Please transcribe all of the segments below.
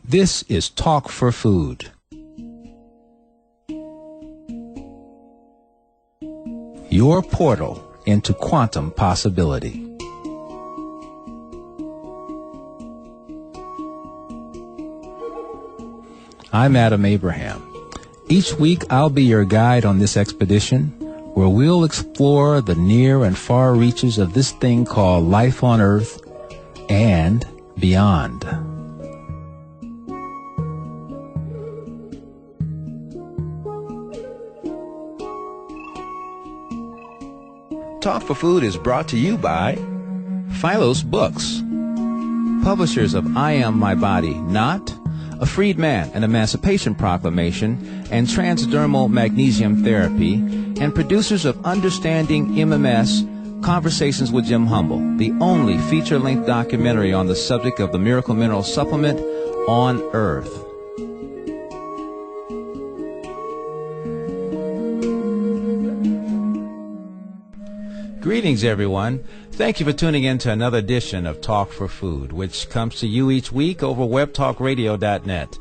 This is Talk for Food. Your portal into quantum possibility. I'm Adam Abraham. Each week I'll be your guide on this expedition where we'll explore the near and far reaches of this thing called life on Earth and beyond. Talk for Food is brought to you by Philos Books, publishers of I Am My Body, Not, A Freed Man, an Emancipation Proclamation, and Transdermal Magnesium Therapy, and producers of Understanding MMS, Conversations with Jim Humble, the only feature-length documentary on the subject of the Miracle Mineral Supplement on Earth. Greetings, everyone. Thank you for tuning in to another edition of Talk for Food, which comes to you each week over webtalkradio.net.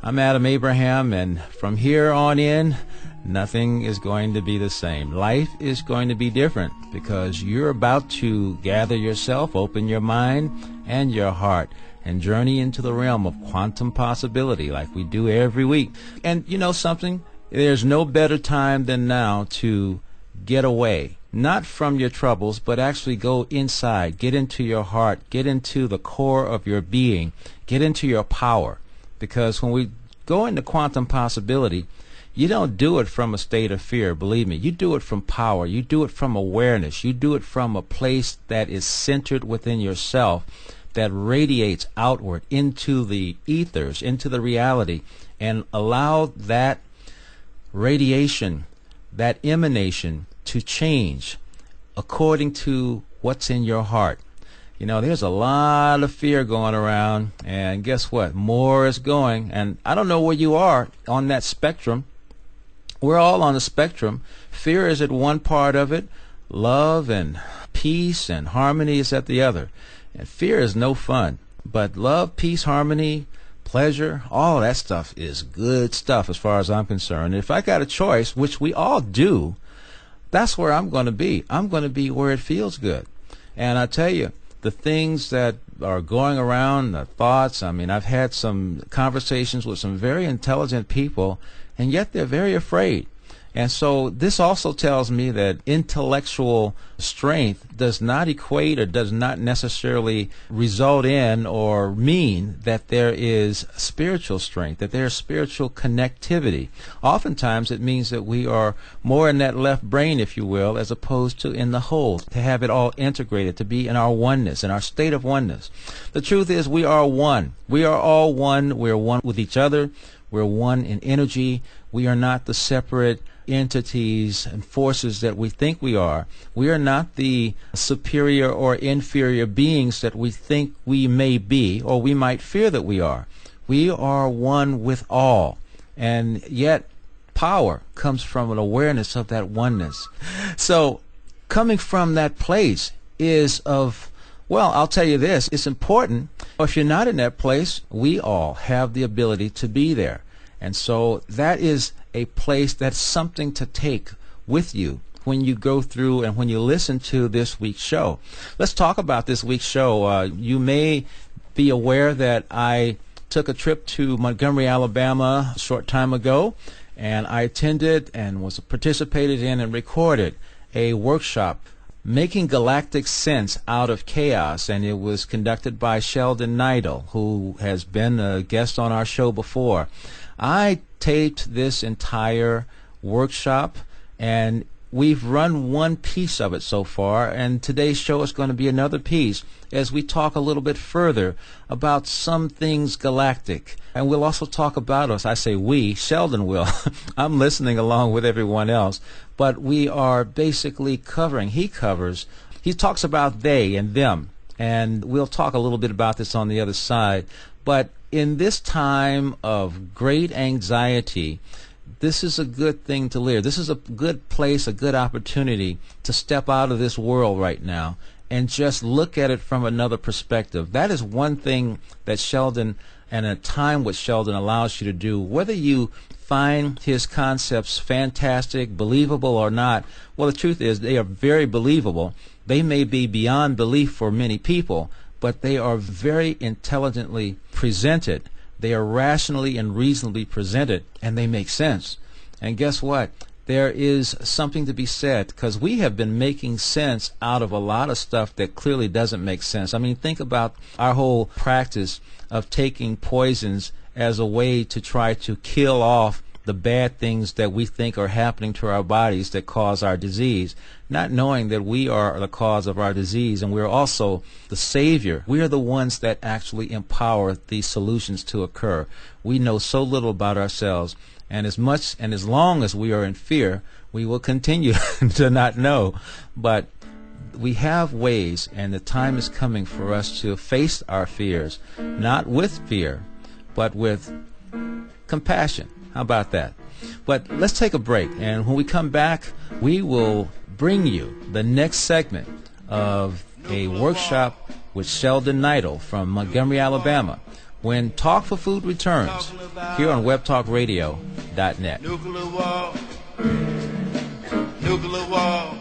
I'm Adam Abraham, and from here on in, nothing is going to be the same. Life is going to be different because you're about to gather yourself, open your mind and your heart, and journey into the realm of quantum possibility like we do every week. And you know something? There's no better time than now to get away. Not from your troubles, but actually go inside, get into your heart, get into the core of your being, get into your power. Because when we go into quantum possibility, you don't do it from a state of fear, believe me. You do it from power. You do it from awareness. You do it from a place that is centered within yourself, that radiates outward into the ethers, into the reality, and allow that radiation, that emanation, to change according to what's in your heart. You know, there's a lot of fear going around, and guess what? More is going, and I don't know where you are on that spectrum. We're all on a spectrum. Fear is at one part of it. Love and peace and harmony is at the other. And fear is no fun. But love, peace, harmony, pleasure, all that stuff is good stuff as far as I'm concerned. And if I got a choice, which we all do, that's where I'm going to be. I'm going to be where it feels good. And I tell you, the things that are going around, the thoughts, I mean, I've had some conversations with some very intelligent people, and yet they're very afraid. And so this also tells me that intellectual strength does not equate or does not necessarily result in or mean that there is spiritual strength, that there's spiritual connectivity. Oftentimes it means that we are more in that left brain, if you will, as opposed to in the whole, to have it all integrated, to be in our oneness, in our state of oneness. The truth is we are one. We are all one. We're one with each other. We're one in energy. We are not the separate entities and forces that we think we are. We are not the superior or inferior beings that we think we may be, or we might fear that we are. We are one with all. And yet power comes from an awareness of that oneness. So coming from that place is of, well, I'll tell you this, it's important. If you're not in that place, we all have the ability to be there. And so that is a place, that's something to take with you when you go through and when you listen to this week's show. Let's talk about this week's show. You may be aware that I took a trip to Montgomery, Alabama a short time ago, and I attended and was participated in and recorded a workshop, Making Galactic Sense Out of Chaos, and it was conducted by Sheldan, Nidle, who has been a guest on our show before. I taped this entire workshop, and we've run one piece of it so far, and today's show is going to be another piece as we talk a little bit further about some things galactic. And we'll also talk about us. I say we, Sheldan will. I'm listening along with everyone else. But we are basically covering, he talks about they and them. And we'll talk a little bit about this on the other side. But in this time of great anxiety, this is a good thing to live. This is a good place, a good opportunity to step out of this world right now and just look at it from another perspective. That is one thing that Sheldan and a time what Sheldan allows you to do, whether you find his concepts fantastic, believable or not, well, the truth is they are very believable. They may be beyond belief for many people, but they are very intelligently presented. They are rationally and reasonably presented, and they make sense. And guess what? There is something to be said, because we have been making sense out of a lot of stuff that clearly doesn't make sense. I mean, think about our whole practice of taking poisons as a way to try to kill off the bad things that we think are happening to our bodies that cause our disease, not knowing that we are the cause of our disease and we're also the savior. We are the ones that actually empower these solutions to occur. We know so little about ourselves, and as much and as long as we are in fear, we will continue to not know. But we have ways, and the time is coming for us to face our fears, not with fear, but with compassion. How about that? But let's take a break, and when we come back, we will bring you the next segment of a workshop with Sheldan Nidle from Montgomery, Alabama, when Talk for Food returns here on webtalkradio.net. Nuclear war. Nuclear war.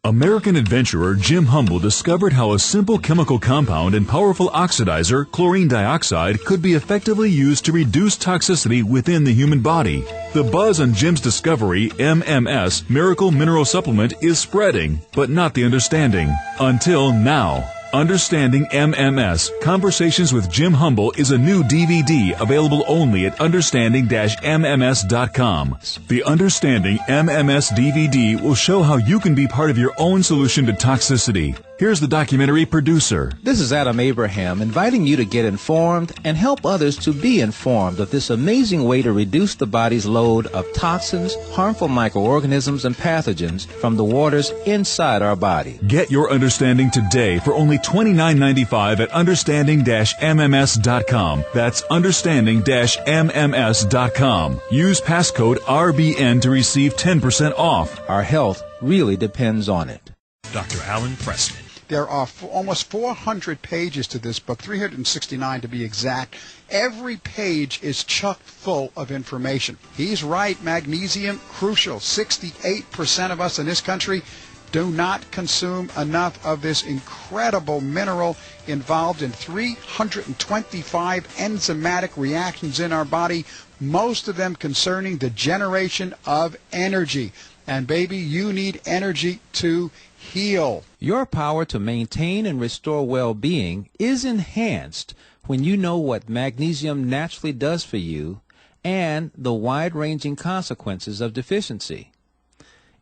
American adventurer Jim Humble discovered how a simple chemical compound and powerful oxidizer, chlorine dioxide, could be effectively used to reduce toxicity within the human body. The buzz on Jim's discovery, MMS, Miracle Mineral Supplement, is spreading, but not the understanding. Until now. Understanding MMS, Conversations with Jim Humble is a new DVD available only at understanding-mms.com. The Understanding MMS DVD will show how you can be part of your own solution to toxicity. Here's the documentary producer. This is Adam Abraham, inviting you to get informed and help others to be informed of this amazing way to reduce the body's load of toxins, harmful microorganisms, and pathogens from the waters inside our body. Get your understanding today for only $29.95 at understanding-mms.com. That's understanding-mms.com. Use passcode RBN to receive 10% off. Our health really depends on it. Dr. Alan Pressman. There are almost 400 pages to this book, 369 to be exact. Every page is chock full of information. He's right, magnesium, crucial. 68% of us in this country do not consume enough of this incredible mineral involved in 325 enzymatic reactions in our body, most of them concerning the generation of energy. And baby, you need energy to heal. Your power to maintain and restore well-being is enhanced when you know what magnesium naturally does for you and the wide-ranging consequences of deficiency.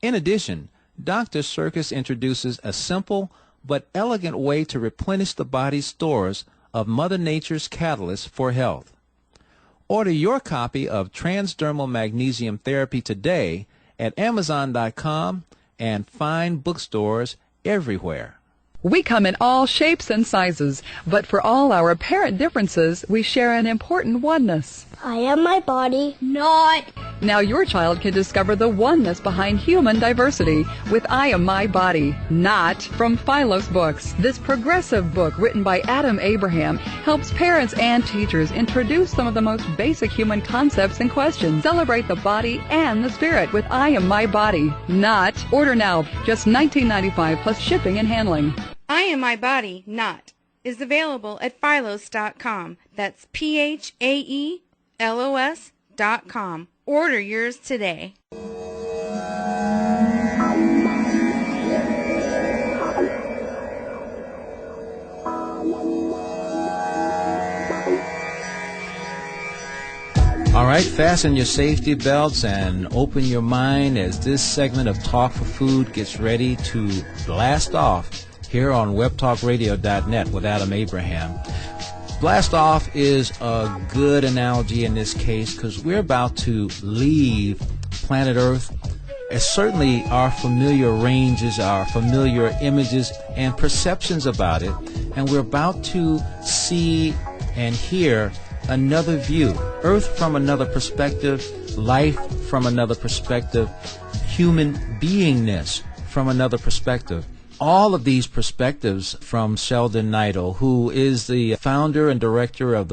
In addition, Dr. Circus introduces a simple but elegant way to replenish the body's stores of Mother Nature's catalyst for health. Order your copy of Transdermal Magnesium Therapy today at Amazon.com and fine bookstores everywhere. We come in all shapes and sizes, but for all our apparent differences, we share an important oneness. I am my body, not. Now your child can discover the oneness behind human diversity with I Am My Body, Not from Philos Books. This progressive book written by Adam Abraham helps parents and teachers introduce some of the most basic human concepts and questions. Celebrate the body and the spirit with I Am My Body, Not. Order now, just $19.95 plus shipping and handling. I Am My Body, Not is available at Philos.com. That's PHAELOS.com. Order yours today. All right, fasten your safety belts and open your mind as this segment of Talk for Food gets ready to blast off here on webtalkradio.net with Adam Abraham. Blast off is a good analogy in this case because we're about to leave planet Earth. It's certainly our familiar ranges, our familiar images and perceptions about it, and we're about to see and hear another view. Earth from another perspective, life from another perspective, human beingness from another perspective. all of these perspectives from Sheldan Nidle, who is the founder and director of the